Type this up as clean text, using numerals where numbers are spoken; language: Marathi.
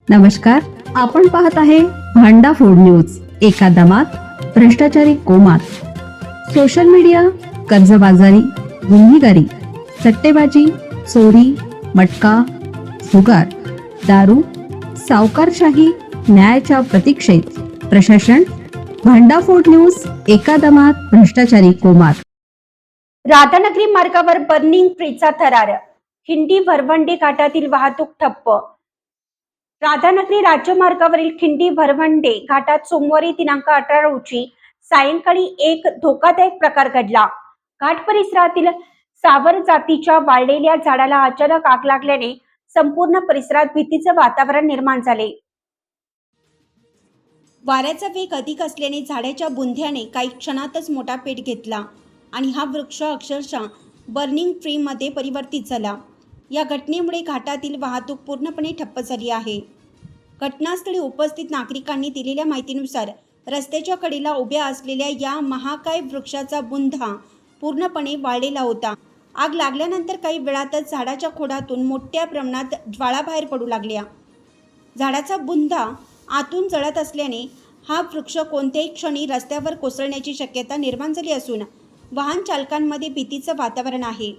नमस्कार, आपण पाहत आहे भांडा फोड न्यूज. एका दमात भ्रष्टाचारी कोमात. सोशल मीडिया, कर्जबाजारी, गुन्हेगारी, सट्टेबाजी, चोरी, मटका, जुगार, दारू, सावकारशाही, न्यायाच्या प्रतीक्षेत प्रशासन. भांडाफोड न्यूज. एका दमात भ्रष्टाचारी कोमात. राधानगरी मार्गावर बर्निंग ट्रीचा थरार. खिंडी भरवंडे घाटातील वाहतूक ठप्प. राधानगरी राज्यमार्गावरील खिंडी भरवंडे घाटात सोमवारी दिनांक 18 रोजी सायंकाळी एक धोकादायक प्रकार घडला. घाट परिसरातील सावर जातीच्या वाळलेल्या झाडाला अचानक आग लागल्याने संपूर्ण परिसरात भीतीचे वातावरण निर्माण झाले. वाऱ्याचा वेग अधिक असल्याने झाडाच्या बुंध्याने काही क्षणातच मोठा पेट घेतला आणि हा वृक्ष अक्षरशः बर्निंग ट्री मध्ये परिवर्तित झाला. या घटनेमुळे घाटातील वाहतूक पूर्णपणे ठप्प झाली आहे. घटनास्थळी उपस्थित नागरिकांनी दिलेल्या माहितीनुसार रस्त्याच्या कडेला उभ्या असलेल्या या महाकाय वृक्षाचा बुंधा पूर्णपणे वाळलेला होता. आग लागल्यानंतर काही वेळातच झाडाच्या खोडातून मोठ्या प्रमाणात ज्वाळा बाहेर पडू लागल्या. झाडाचा बुंधा आतून जळत असल्याने हा वृक्ष कोणत्याही क्षणी रस्त्यावर कोसळण्याची शक्यता निर्माण झाली असून वाहन चालकांमध्ये भीतीचं वातावरण आहे.